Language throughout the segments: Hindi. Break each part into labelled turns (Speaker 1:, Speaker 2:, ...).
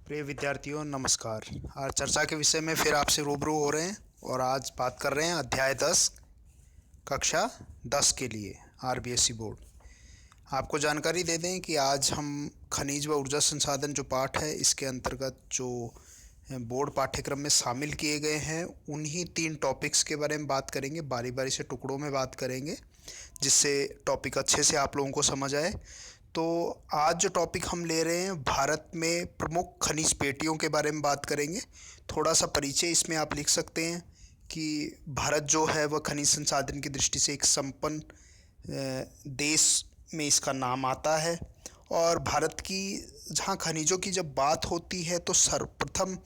Speaker 1: प्रिय विद्यार्थियों नमस्कार। आज चर्चा के विषय में फिर आपसे रूबरू हो रहे हैं और आज बात कर रहे हैं अध्याय 10 कक्षा 10 के लिए आरबीएसई बोर्ड। आपको जानकारी दे दें कि आज हम खनिज व ऊर्जा संसाधन जो पाठ है इसके अंतर्गत जो बोर्ड पाठ्यक्रम में शामिल किए गए हैं उन्हीं 3 टॉपिक्स के बारे में बात करेंगे। बारी बारी से टुकड़ों में बात करेंगे जिससे टॉपिक अच्छे से आप लोगों को समझ आए। तो आज जो टॉपिक हम ले रहे हैं भारत में प्रमुख खनिज पेटियों के बारे में बात करेंगे। थोड़ा सा परिचय इसमें आप लिख सकते हैं कि भारत जो है वह खनिज संसाधन की दृष्टि से एक संपन्न देश में इसका नाम आता है। और भारत की जहाँ खनिजों की जब बात होती है तो सर्वप्रथम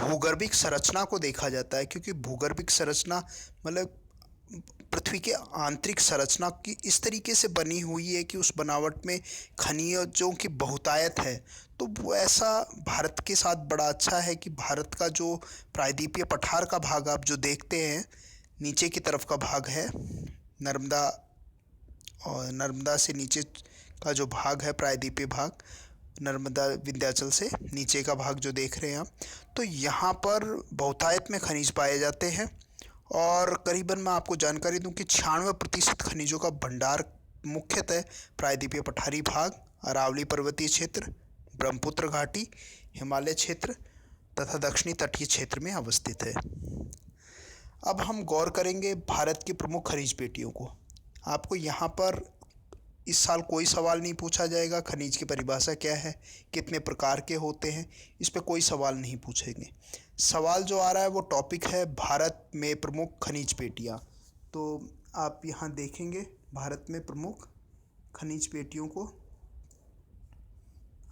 Speaker 1: भूगर्भिक संरचना को देखा जाता है, क्योंकि भूगर्भिक संरचना मतलब पृथ्वी के आंतरिक संरचना की इस तरीके से बनी हुई है कि उस बनावट में खनिजों की बहुतायत है। तो वो ऐसा भारत के साथ बड़ा अच्छा है कि भारत का जो प्रायद्वीपीय पठार का भाग आप जो देखते हैं नीचे की तरफ का भाग है नर्मदा, और नर्मदा से नीचे का जो भाग है प्रायद्वीपीय भाग, नर्मदा विंध्याचल से नीचे का भाग जो देख रहे हैं आप, तो यहाँ पर बहुतायत में खनिज पाए जाते हैं। और करीबन मैं आपको जानकारी दूं कि 96% खनिजों का भंडार मुख्यतः प्रायद्वीपीय पठारी भाग, अरावली पर्वतीय क्षेत्र, ब्रह्मपुत्र घाटी, हिमालय क्षेत्र तथा दक्षिणी तटीय क्षेत्र में अवस्थित है। अब हम गौर करेंगे भारत की प्रमुख खनिज पेटियों को। आपको यहाँ पर इस साल कोई सवाल नहीं पूछा जाएगा खनिज की परिभाषा क्या है, कितने प्रकार के होते हैं, इस पे कोई सवाल नहीं पूछेंगे। सवाल जो आ रहा है वो टॉपिक है भारत में प्रमुख खनिज पेटियाँ। तो आप यहाँ देखेंगे भारत में प्रमुख खनिज पेटियों को,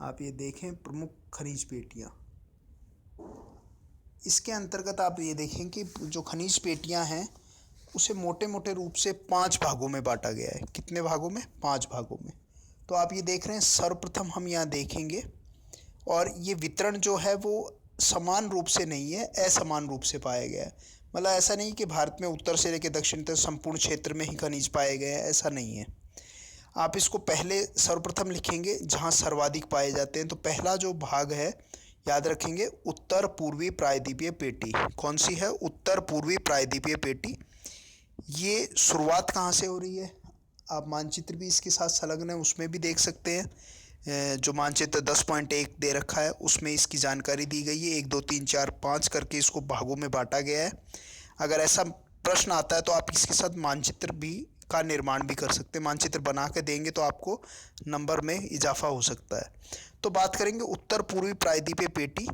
Speaker 1: आप ये देखें प्रमुख खनिज पेटियाँ। इसके अंतर्गत आप ये देखें कि जो खनिज पेटियाँ हैं उसे मोटे मोटे रूप से 5 भागों में बांटा गया है। कितने भागों में? 5 भागों में। तो आप ये देख रहे हैं, सर्वप्रथम हम यहाँ देखेंगे, और ये वितरण जो है वो समान रूप से नहीं है, असमान रूप से पाया गया है। मतलब ऐसा नहीं कि भारत में उत्तर से लेकर दक्षिण तक संपूर्ण क्षेत्र में ही खनिज पाए गए हैं, ऐसा नहीं है। आप इसको पहले सर्वप्रथम लिखेंगे जहाँ सर्वाधिक पाए जाते हैं। तो पहला जो भाग है याद रखेंगे, उत्तर पूर्वी प्रायद्वीपीय पेटी। कौन सी है? उत्तर पूर्वी प्रायद्वीपीय पेटी। ये शुरुआत कहाँ से हो रही है? आप मानचित्र भी इसके साथ संलग्न है, उसमें भी देख सकते हैं। जो मानचित्र 10.1 दे रखा है उसमें इसकी जानकारी दी गई है। 1 2 3 4 5 करके इसको भागों में बांटा गया है। अगर ऐसा प्रश्न आता है तो आप इसके साथ मानचित्र भी का निर्माण भी कर सकते हैं। मानचित्र बना के देंगे तो आपको नंबर में इजाफा हो सकता है। तो बात करेंगे उत्तर पूर्वी प्रायद्वीपीय पेटी।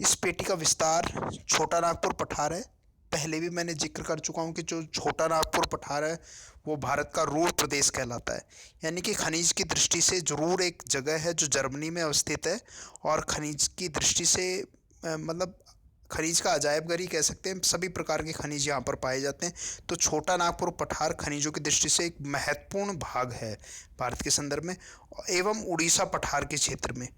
Speaker 1: इस पेटी का विस्तार छोटा नागपुर पठार है। पहले भी मैंने जिक्र कर चुका हूँ कि जो छोटा नागपुर पठार है वो भारत का रूर प्रदेश कहलाता है। यानी कि खनिज की दृष्टि से जरूर एक जगह है जो जर्मनी में अवस्थित है, और खनिज की दृष्टि से मतलब खनिज का अजायब ही कह सकते हैं। सभी प्रकार के खनिज यहाँ पर पाए जाते हैं। तो छोटा नागपुर पठार खनिजों की दृष्टि से एक महत्वपूर्ण भाग है भारत के संदर्भ में, एवं उड़ीसा पठार के क्षेत्र में।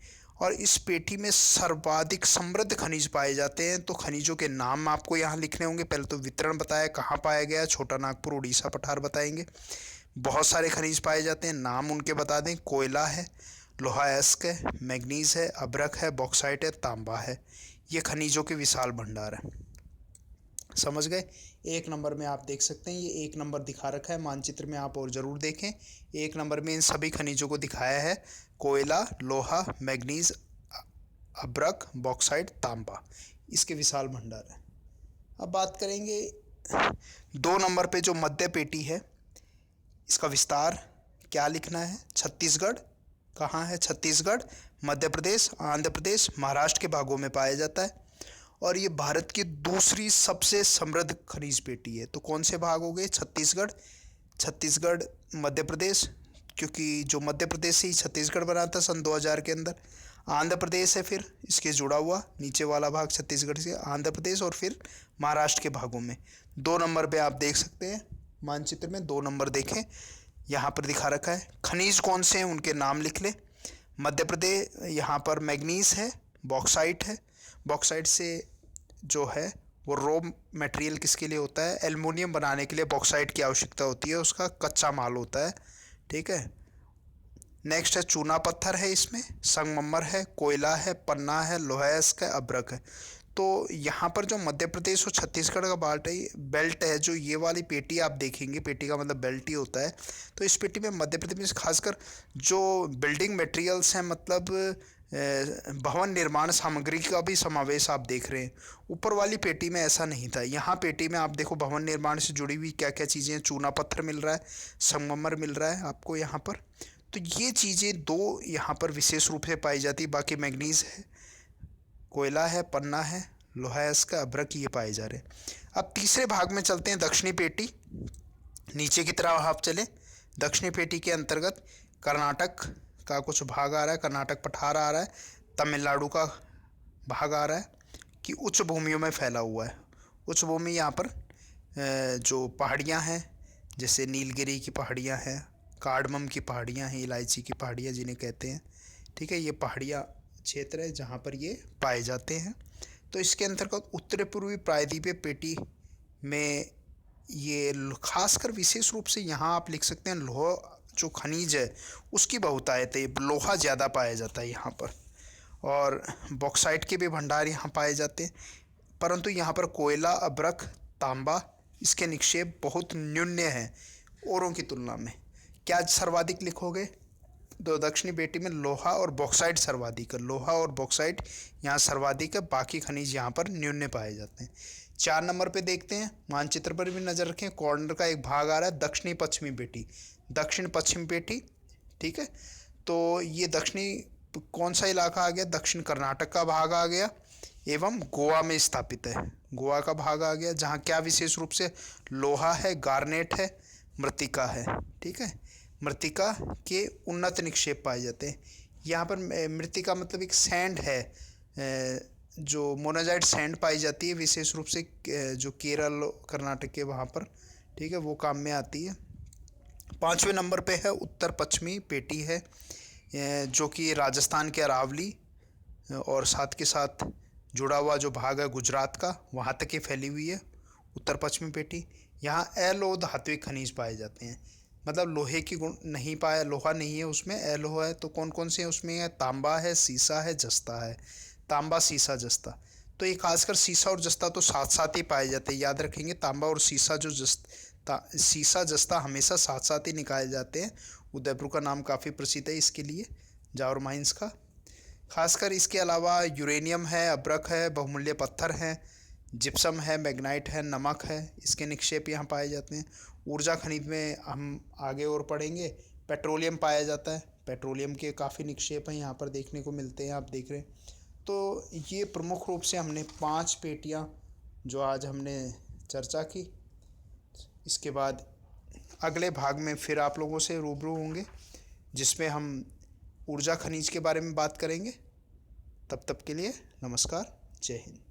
Speaker 1: और इस पेटी में सर्वाधिक समृद्ध खनिज पाए जाते हैं। तो खनिजों के नाम आपको यहाँ लिखने होंगे। पहले तो वितरण बताया कहाँ पाया गया, छोटा नागपुर उड़ीसा पठार बताएंगे। बहुत सारे खनिज पाए जाते हैं, नाम उनके बता दें। कोयला है, लोहा अयस्क है, मैग्नीज है, अभ्रक है, बॉक्साइट है, तांबा है। ये खनिजों के विशाल भंडार है। समझ गए? 1 नंबर में आप देख सकते हैं, ये 1 नंबर दिखा रखा है मानचित्र में, आप और ज़रूर देखें। 1 नंबर में इन सभी खनिजों को दिखाया है, कोयला, लोहा, मैग्नीज, अभ्रक, बॉक्साइट, तांबा, इसके विशाल भंडार है। अब बात करेंगे 2 नंबर पे जो मध्य पेटी है, इसका विस्तार क्या लिखना है? छत्तीसगढ़। कहाँ है? छत्तीसगढ़, मध्य प्रदेश, आंध्र प्रदेश, महाराष्ट्र के भागों में पाया जाता है। और ये भारत की दूसरी सबसे समृद्ध खनिज पेटी है। तो कौन से भाग हो गए? छत्तीसगढ़, छत्तीसगढ़, मध्य प्रदेश, क्योंकि जो मध्य प्रदेश से ही छत्तीसगढ़ बना था सन 2000 के अंदर। आंध्र प्रदेश है फिर इसके जुड़ा हुआ, नीचे वाला भाग छत्तीसगढ़ से आंध्र प्रदेश, और फिर महाराष्ट्र के भागों में। 2 नंबर पे आप देख सकते हैं मानचित्र में, 2 नंबर देखें, यहाँ पर दिखा रखा है। खनिज कौन से हैं उनके नाम लिख लें। मध्य प्रदेश, यहाँ पर मैग्नीज है, बॉक्साइट है। बॉक्साइट से जो है वो रॉ मटेरियल किसके लिए होता है? एल्युमिनियम बनाने के लिए बॉक्साइट की आवश्यकता होती है, उसका कच्चा माल होता है। ठीक है। नेक्स्ट है चूना पत्थर है, इसमें संगमरमर है, कोयला है, पन्ना है, लोहा है, अब्रक है। तो यहाँ पर जो मध्य प्रदेश और छत्तीसगढ़ का बेल्ट है, जो ये वाली पेटी आप देखेंगे, पेटी का मतलब बेल्ट ही होता है। तो इस पेटी में मध्य प्रदेश में खासकर जो बिल्डिंग मटेरियल्स हैं, मतलब भवन निर्माण सामग्री का भी समावेश आप देख रहे हैं। ऊपर वाली पेटी में ऐसा नहीं था। यहाँ पेटी में आप देखो भवन निर्माण से जुड़ी हुई क्या क्या चीज़ें हैं। चूना पत्थर मिल रहा है, संगमरमर मिल रहा है आपको यहाँ पर। तो ये चीज़ें दो यहाँ पर विशेष रूप से पाई जाती है। बाकी मैग्नीज है, कोयला है, पन्ना है, लोहा है, अब्रक ये पाए जा रहे हैं। अब तीसरे भाग में चलते हैं, दक्षिणी पेटी। नीचे की तरफ आप चले, दक्षिणी पेटी के अंतर्गत कर्नाटक का कुछ भाग आ रहा है, कर्नाटक पठार आ रहा है, तमिलनाडु का भाग आ रहा है कि उच्च भूमियों में फैला हुआ है। उच्च भूमि यहाँ पर जो पहाड़ियाँ हैं, जैसे नीलगिरी की पहाड़ियाँ हैं, कार्डमम की पहाड़ियाँ हैं, इलायची की पहाड़ियाँ जिन्हें कहते हैं, ठीक है। ये पहाड़ियाँ क्षेत्र है जहाँ पर ये पाए जाते हैं। तो इसके अंतर्गत उत्तर पूर्वी प्रायद्वीपीय पेटी में ये खासकर विशेष रूप से यहाँ आप लिख सकते हैं, लोहा जो खनिज है उसकी बहुतायत है, लोहा ज़्यादा पाया जाता है यहाँ पर। और बॉक्साइट के भी भंडार यहाँ पाए जाते हैं, परंतु यहाँ पर कोयला, अब्रक, तांबा इसके निक्षेप बहुत न्यून हैं औरों की तुलना में। क्या सर्वाधिक लिखोगे? तो दक्षिणी पेटी में लोहा और बॉक्साइट सर्वाधिक है। लोहा और बॉक्साइट यहाँ सर्वाधिक है, बाकी खनिज यहाँ पर न्यून पाए जाते हैं। 4 नंबर पे देखते हैं, मानचित्र पर भी नज़र रखें, कॉर्नर का एक भाग आ रहा है, दक्षिणी पश्चिमी पेटी, दक्षिण पश्चिम पेटी, ठीक है। तो ये दक्षिणी कौन सा इलाका आ गया? दक्षिण कर्नाटक का भाग आ गया एवं गोवा में स्थापित है। गोवा का भाग आ गया, जहाँ क्या विशेष रूप से लोहा है, गार्नेट है, मृत्तिका है, ठीक है। मृत्तिका के उन्नत निक्षेप पाए जाते हैं यहाँ पर। मृत्तिका मतलब एक सैंड है, जो मोनाजाइट सैंड पाई जाती है विशेष रूप से जो केरल कर्नाटक के वहाँ पर, ठीक है, वो काम में आती है। 5वें नंबर पे है उत्तर पश्चिमी पेटी है, जो कि राजस्थान के अरावली और साथ के साथ जुड़ा हुआ जो भाग है गुजरात का, वहाँ तक ये फैली हुई है उत्तर पश्चिमी पेटी। यहाँ अलोह धात्विक खनिज पाए जाते हैं, मतलब लोहे की गुण नहीं पाया, लोहा नहीं है उसमें, अलोह है। तो कौन कौन से हैं उसमें? है तांबा है, सीसा है, जस्ता है। तांबा, सीसा, जस्ता। तो ये खासकर सीसा और जस्ता तो साथ साथ ही पाए जाते हैं, याद रखेंगे। तांबा और सीसा जो सीसा जस्ता हमेशा साथ साथ ही निकाले जाते हैं। उदयपुर का नाम काफ़ी प्रसिद्ध है इसके लिए, जावर माइंस का। खासकर इसके अलावा यूरेनियम है, अब्रक है, बहुमूल्य पत्थर हैं, जिप्सम है, मैग्नाइट है, नमक है, इसके निक्षेप यहाँ पाए जाते हैं। ऊर्जा खनिज में हम आगे और पढ़ेंगे, पेट्रोलियम पाया जाता है, पेट्रोलियम के काफ़ी निक्षेप हैं यहाँ पर देखने को मिलते हैं, आप देख रहे हैं। तो ये प्रमुख रूप से हमने 5 पेटियाँ जो आज हमने चर्चा की। इसके बाद अगले भाग में फिर आप लोगों से रूबरू होंगे, जिसमें हम ऊर्जा खनिज के बारे में बात करेंगे। तब तक के लिए नमस्कार, जय हिंद।